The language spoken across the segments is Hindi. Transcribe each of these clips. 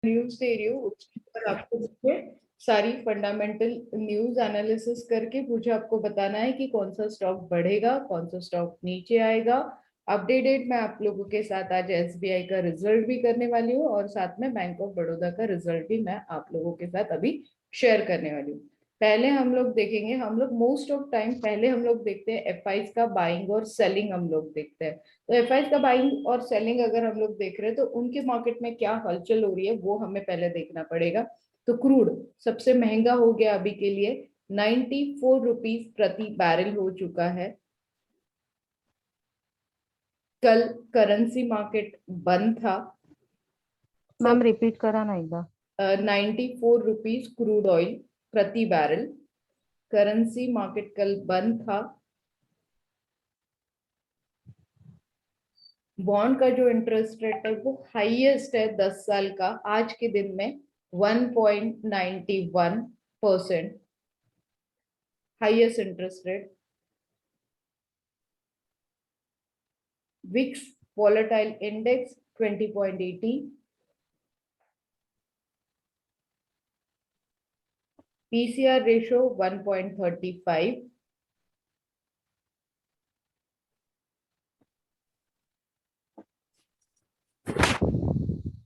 न्यूज दे रही हूँ उसके ऊपर आपको मुझे सारी फंडामेंटल न्यूज एनालिसिस करके मुझे आपको बताना है कि कौन सा स्टॉक बढ़ेगा, कौन सा स्टॉक नीचे आएगा। अपडेटेड मैं आप लोगों के साथ आज एसबीआई का रिजल्ट भी करने वाली हूँ और साथ में बैंक ऑफ बड़ौदा का रिजल्ट भी मैं आप लोगों के साथ अभी शेयर करने वाली हूँ। पहले हम लोग देखेंगे, हम लोग मोस्ट ऑफ टाइम पहले हम लोग देखते हैं एफआईज का बाइंग और सेलिंग हम लोग देखते हैं। तो एफआईज का बाइंग और सेलिंग अगर हम लोग देख रहे हैं तो उनके मार्केट में क्या हलचल हो रही है वो हमें पहले देखना पड़ेगा। तो क्रूड सबसे महंगा हो गया अभी के लिए, 94 रुपीज प्रति बैरल हो चुका है। कल करेंसी मार्केट बंद था। मैम रिपीट करा ना एकदा। 94 रुपीज क्रूड ऑयल प्रति बैरल। करेंसी मार्केट कल बंद था। बॉन्ड का जो इंटरेस्ट रेट है वो हाईएस्ट है 10 साल का आज के दिन में 1.91%, highest interest rate. VIX volatile index 20.80, PCR ratio 1.35,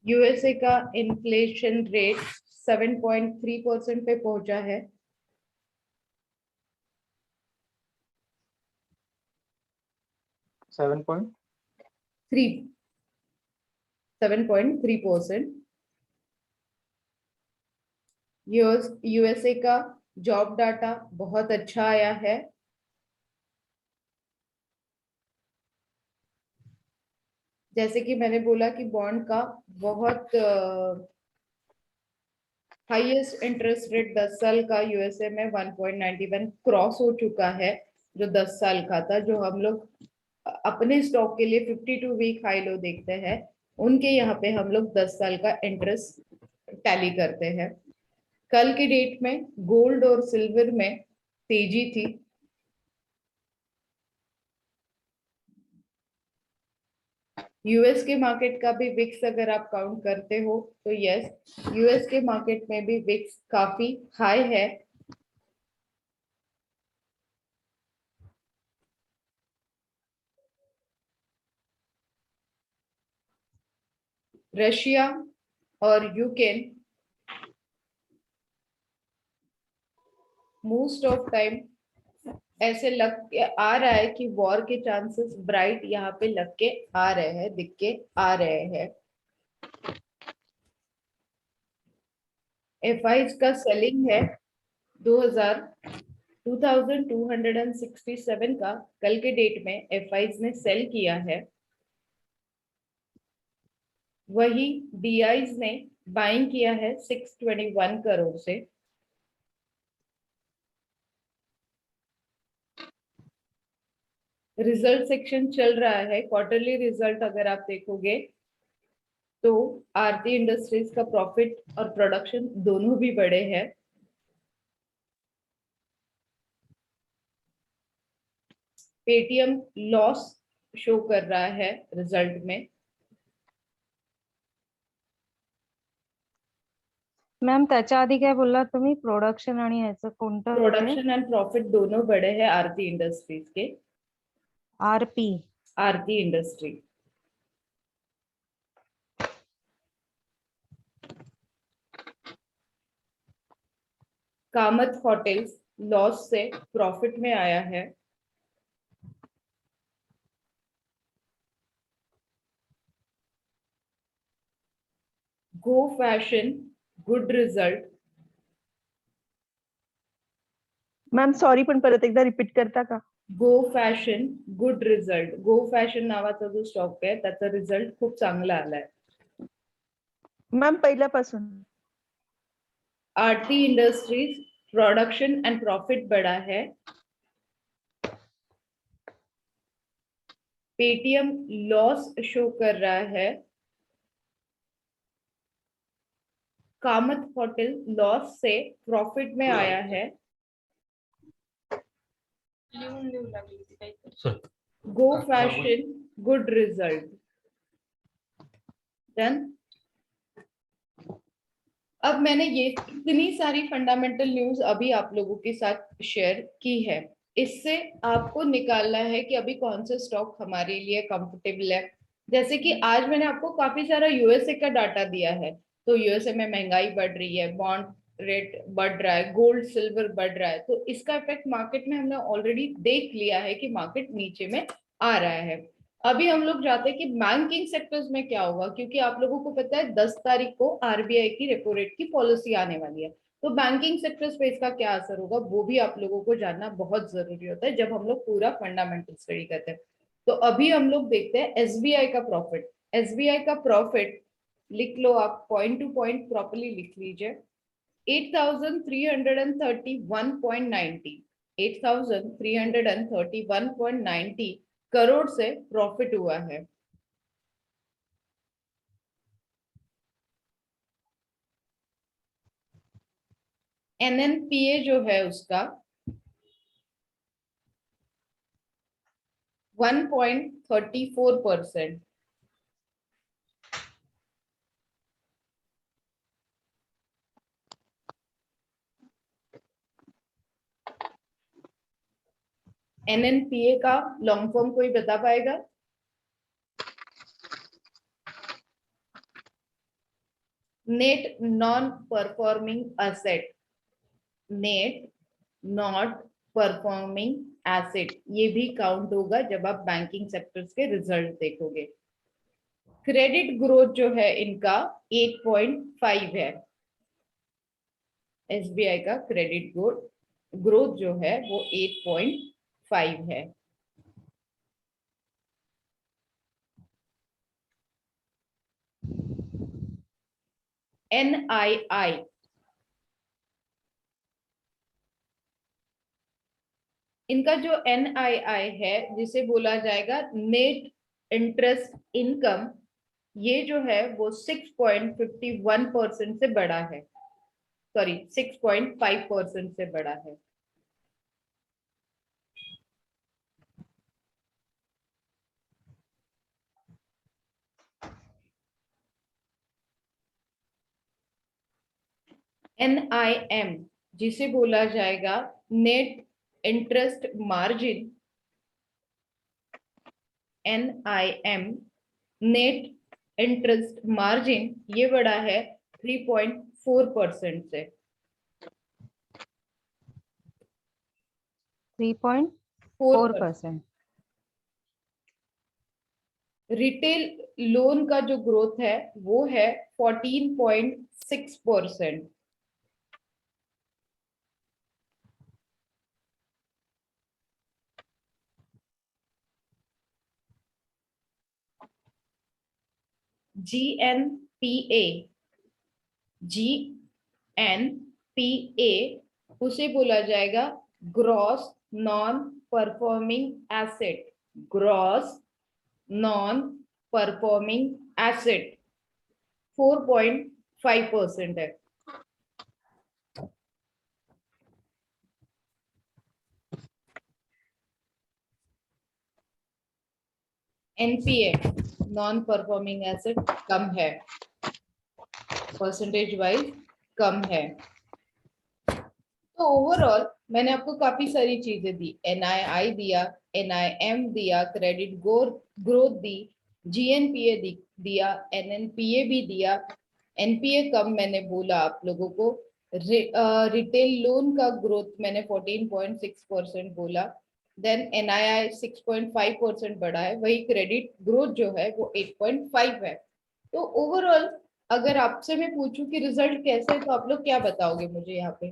USA का इन्फ्लेशन रेट 7.3% पे पहुंचा है। Seven point 7.3%। यूएसए का जॉब डाटा बहुत अच्छा आया है। जैसे कि मैंने बोला कि बॉन्ड का बहुत हाईएस्ट इंटरेस्ट रेट 10 साल का यूएसए में 1.91 क्रॉस हो चुका है, जो 10 साल का था। जो हम लोग अपने स्टॉक के लिए 52 वीक हाई लो देखते हैं, उनके यहाँ पे हम लोग 10 साल का इंटरेस्ट टैली करते हैं। कल के डेट में गोल्ड और सिल्वर में तेजी थी। यूएस के मार्केट का भी विक्स अगर आप काउंट करते हो तो यस, यूएस के मार्केट में भी विक्स काफी हाई है। रशिया और यूक्रेन मोस्ट ऑफ टाइम ऐसे लग के आ रहा है कि वॉर के चांसेस ब्राइट यहाँ पे लग के आ रहे हैं, दिख के आ रहे हैं। एफआईज का सेलिंग है 2267 का कल के डेट में एफआईज ने सेल किया है। वही डीआईज ने बाइंग किया है 621 करोड़ से। रिजल्ट सेक्शन चल रहा है। क्वार्टरली रिजल्ट अगर आप देखोगे तो आरती इंडस्ट्रीज का प्रॉफिट और प्रोडक्शन दोनों भी बड़े हैं। पेटीएम लॉस शो कर रहा है रिजल्ट में। मॅम त्याच्या आधी काय बोललात तुम्ही, प्रोडक्शन आणि ह्याचं कोणतं? प्रोडक्शन एंड प्रॉफिट दोनों बड़े हैं आरती इंडस्ट्रीज के। RP Aarti industry Kamat hotels loss से प्रॉफिट में आया है। Go fashion good result. Ma'am sorry पण परत एकदा रिपीट करता का? Go fashion good result. Go fashion नावाचा जो स्टॉक आहे त्याचा रिझल्ट खूप चांगला आलाय। मॅम पहिल्यापासून आरती इंडस्ट्रीज प्रोडक्शन एंड प्रॉफिट बढ़ा है। पेटीएम लॉस शो कर रहा है। कामत होटल लॉस से प्रॉफिट में आया है। Go fashion good result. Done. अब मैंने ये इतनी सारी फंडामेंटल न्यूज अभी आप लोगों के साथ शेयर की है, इससे आपको निकालना है कि अभी कौन से स्टॉक हमारे लिए कंफर्टेबल है। जैसे कि आज मैंने आपको काफी सारा यूएसए का डाटा दिया है, तो यूएसए में महंगाई बढ़ रही है, बॉन्ड रेट बढ़ रहा है, गोल्ड सिल्वर बढ़ रहा है, तो इसका इफेक्ट मार्केट में हमने ऑलरेडी देख लिया है कि मार्केट नीचे में आ रहा है। अभी हम लोग जाते हैं कि बैंकिंग सेक्टर्स में क्या होगा, क्योंकि आप लोगों को पता है 10 तारीख को आरबीआई की रेपो रेट की पॉलिसी आने वाली है, तो बैंकिंग सेक्टर्स पे इसका क्या असर होगा वो भी आप लोगों को जानना बहुत जरूरी होता है जब हम लोग पूरा फंडामेंटल स्टडी करते हैं। तो अभी हम लोग देखते हैं एसबीआई का प्रॉफिट। एसबीआई का प्रॉफिट लिख लो आप, पॉइंट टू पॉइंट प्रॉपरली लिख लीजिए। 8,331.90 8,331.90 करोड़ से प्रॉफिट हुआ है। एनएनपीए जो है उसका 1.34%। एनएनपीए का लॉन्ग फॉर्म कोई बता पाएगा? Net non performing asset. Net not performing asset ये भी काउंट होगा जब आप बैंकिंग सेक्टर्स के रिजल्ट देखोगे। क्रेडिट ग्रोथ जो है इनका 8.5 है। एसबीआई का क्रेडिट ग्रोथ जो है वो 8.5 है। एनआईआई इनका जो एनआईआई है जिसे बोला जाएगा नेट इंटरेस्ट इनकम, ये जो है वो 6.51% से बड़ा है, सॉरी 6.5% से बड़ा है। एनआईएम जिसे बोला जाएगा net interest margin, NIM net interest margin ये बड़ा है 3.4% से। 3.4%। रिटेल लोन का जो ग्रोथ है वो है 14.6%। जीएनपीए उसे बोला जाएगा gross non performing asset. Gross non performing asset 4.5% है। एनपीए नॉन परफॉर्मिंग एसेट कम है, परसेंटेज वाइज कम है। तो ओवरऑल मैंने आपको काफी सारी चीजें दी, एनआईआई दिया, एनआईएम दिया, क्रेडिट ग्रोथ दी, जीएनपीए दिया, एनएनपीए भी दिया। एनपीए कम मैंने बोला आप लोगों को। रिटेल लोन का ग्रोथ मैंने 14.6% बोला। देन एनआईआई 6.5% बढ़ा है, वही क्रेडिट ग्रोथ जो है वो 8.5 है। तो ओवरऑल अगर आपसे मैं पूछूं कि रिजल्ट कैसे है तो आप लोग क्या बताओगे मुझे? यहाँ पे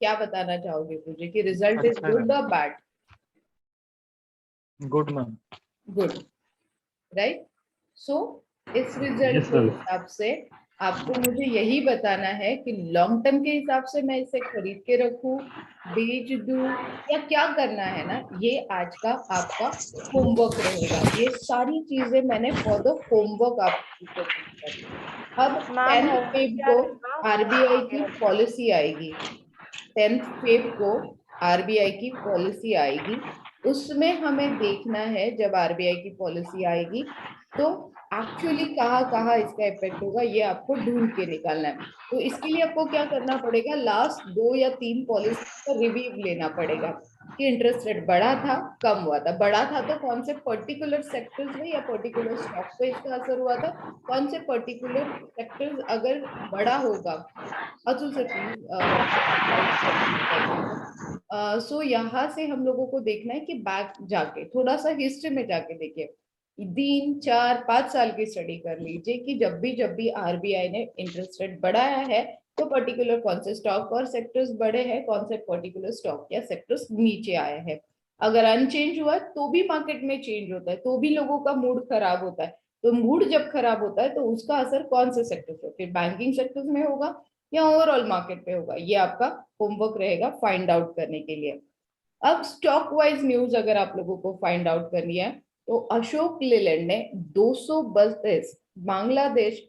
क्या बताना चाहोगे मुझे कि रिजल्ट इज गुड और bad? Good ma'am. Good, right. So इस रिजल्ट के हिसाब से आपको मुझे यही बताना है कि लॉन्ग टर्म के हिसाब से मैं इसे खरीद के रखूं, बेच दूं, या क्या करना है ना, ये आज का आपका होमवर्क रहेगा। ये सारी चीजें मैंने फॉर द होमवर्क आपको दी। अब 10 फेब को आरबीआई की पॉलिसी आएगी, 10 फेब को आरबीआई की पॉलिसी आएगी। उसमें हमें देखना है जब आरबीआई की पॉलिसी आएगी तो एक्चुअली कहाँ कहाँ इसका इफेक्ट होगा ये आपको ढूंढ के निकालना है। तो इसके लिए आपको क्या करना पड़ेगा, लास्ट 2 या 3 पॉलिसी का रिव्यू लेना पड़ेगा कि इंटरेस्ट रेट बढ़ा था, कम हुआ था। बढ़ा था तो कौन से पर्टिकुलर सेक्टर्स में या पर्टिकुलर स्टॉक पे इसका असर हुआ था, कौन से पर्टिकुलर सेक्टर्स अगर बढ़ा होगा। Atul sir please. सो यहाँ से हम लोगों को देखना है कि बैक जाके थोड़ा सा हिस्ट्री में जाके देखिए, 3 4 5 साल की स्टडी कर लीजिए कि जब भी आरबीआई ने इंटरेस्ट रेट बढ़ाया है तो पर्टिकुलर कौन से स्टॉक और सेक्टर्स बढ़े हैं, कौन से पर्टिकुलर स्टॉक या सेक्टर्स नीचे आए हैं। अगर अनचेंज हुआ तो भी मार्केट में चेंज होता है, तो भी लोगों का मूड खराब होता है। तो मूड जब खराब होता है तो उसका असर कौन से सेक्टर पे, फिर बैंकिंग सेक्टर में होगा या ओवरऑल मार्केट पे होगा, ये आपका होमवर्क रहेगा फाइंड आउट करने के लिए। अब स्टॉक वाइज न्यूज अगर आप लोगों को फाइंड आउट करनी है तो अशोक लेलैंड ने 200 बसेस बांग्लादेश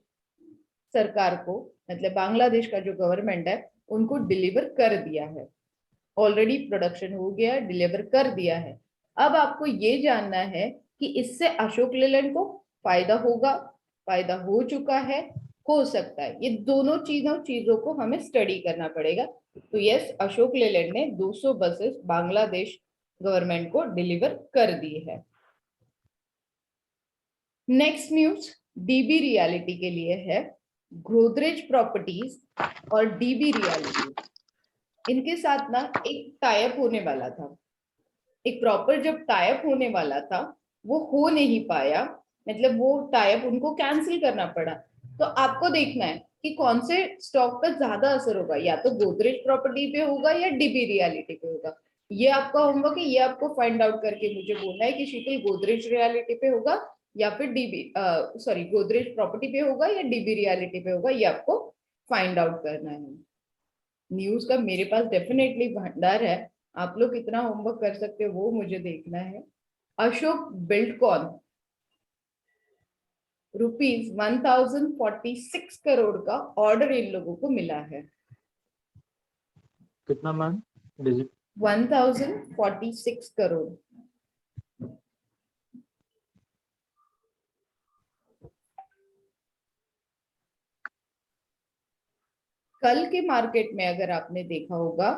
सरकार को, मतलब बांग्लादेश का जो गवर्नमेंट है उनको डिलीवर कर दिया है। ऑलरेडी प्रोडक्शन हो गया, डिलीवर कर दिया है। अब आपको ये जानना है कि इससे अशोक लेलैंड को फायदा होगा, फायदा हो चुका है, हो सकता है। ये दोनों चीजों को हमें स्टडी करना पड़ेगा। तो यस, अशोक लेलैंड ने 200 बसेस बांग्लादेश गवर्नमेंट को डिलीवर कर दी है। नेक्स्ट न्यूज डीबी रियलिटी के लिए है। गोदरेज प्रॉपर्टीज और डीबी रियलिटी, इनके साथ ना एक टाइप होने वाला था। एक प्रॉपर जब टाइप होने वाला था वो हो नहीं पाया, मतलब वो टाइप उनको कैंसिल करना पड़ा। तो आपको देखना है कि कौन से स्टॉक का ज्यादा असर होगा, या तो गोदरेज प्रॉपर्टी पे होगा या डीबी रियलिटी पे होगा। ये आपका होमवर्क है, ये आपको फाइंड आउट करके मुझे बोलना है कि शीतल गोदरेज रियलिटी पे होगा या फिर गोदरेज प्रॉपर्टी पे होगा या डीबी रियलिटी पे होगा, ये आपको फाइंड आउट करना है। न्यूज का मेरे पास डेफिनेटली भंडार है, आप लोग कितना होमवर्क कर सकते हो वो मुझे देखना है। अशोक बिल्डकॉन ₹1046 करोड़ का ऑर्डर इन लोगों को मिला है। कितना मैम डिजिट? 1046 करोड़। कल के मार्केट में अगर आपने देखा होगा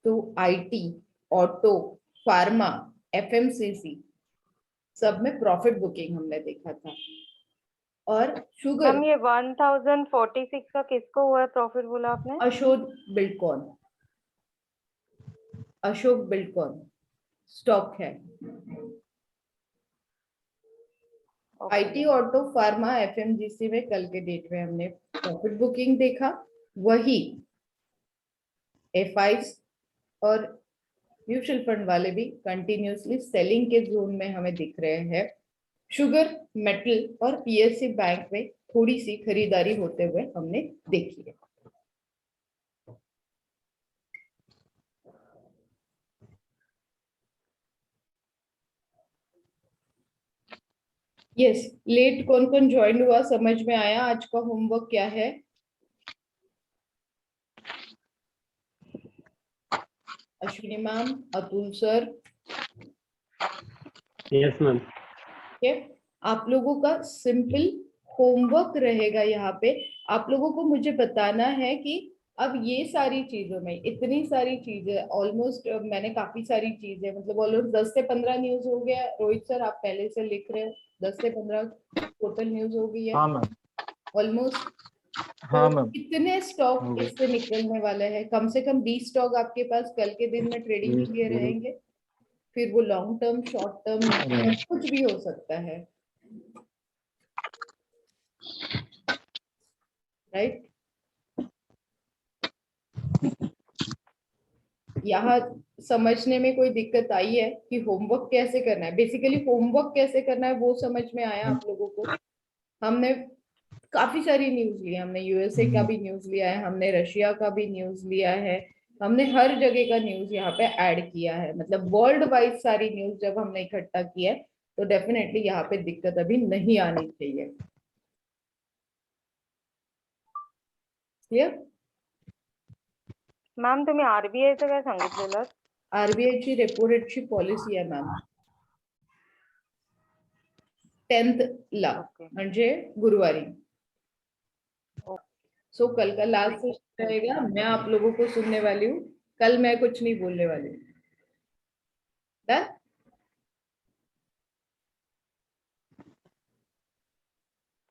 तो आईटी, ऑटो, फार्मा, एफएमसीसी सब में प्रॉफिट बुकिंग हमने देखा था। और शुगर, हम ये 1046 का किसको हुआ है प्रॉफिट बोला आपने? Ashok Buildcon, Ashok Buildcon stock है। आईटी, ऑटो, फार्मा, एफएमजीसी में कल के डेट में हमने प्रॉफिट बुकिंग देखा। वही एफआईस और म्यूचुअल फंड वाले भी कंटिन्यूसली सेलिंग के जोन में हमें दिख रहे हैं। शुगर, मेटल और पीएससी बैंक में थोड़ी सी खरीदारी होते हुए हमने देखी है। यस, लेट कौन कौन ज्वाइन हुआ, समझ में आया आज का होमवर्क क्या है? Ashwini ma'am, Atul sir. Yes ma'am. आप लोगों का सिंपल होमवर्क रहेगा यहाँ पे। आप लोगों को मुझे बताना है कि अब ये सारी चीजों में इतनी सारी चीजें, ऑलमोस्ट मैंने काफी सारी चीजें, मतलब ऑलमोस्ट 10 से 15 न्यूज हो गया। रोहित सर आप पहले से लिख रहे हो, 10 से 15 टोटल न्यूज हो गई है हाँ मैम। ऑलमोस्ट। हाँ तो मैम। कितने स्टॉक इससे निकलने वाले हैं? कम से कम 20 स्टॉक आपके पास कल के दिन में ट्रेडिंग के लिए रहेंगे। फिर वो लॉन्ग टर्म, शॉर्ट टर्म, कुछ भी हो सकता है, राइट? यहाँ समझने में कोई दिक्कत आई है कि होमवर्क कैसे करना है? बेसिकली होमवर्क कैसे करना है वो समझ में आया आप लोगों को? हमने काफी सारी न्यूज ली, हमने यूएसए का भी न्यूज लिया है, हमने रशिया का भी न्यूज लिया है, हमने हर जगह का न्यूज यहाँ पे ऐड किया है। मतलब वर्ल्ड वाइड सारी न्यूज जब हमने इकट्ठा की है तो डेफिनेटली यहाँ पे दिक्कत अभी नहीं आनी चाहिए। क्लियर? मॅम तुम्ही आरबीआयचं काय सांगितलेलं? आरबीआयची रेपो रेटची पॉलिसी आहे मॅम। 10th ला ओके म्हणजे गुरुवारी. ओके. सो कल का लास्ट सेशन रहेगा. मैं आप लोगों को सुनने वाली हूँ. कल मैं कुछ नहीं बोलने वाली हूँ. Done?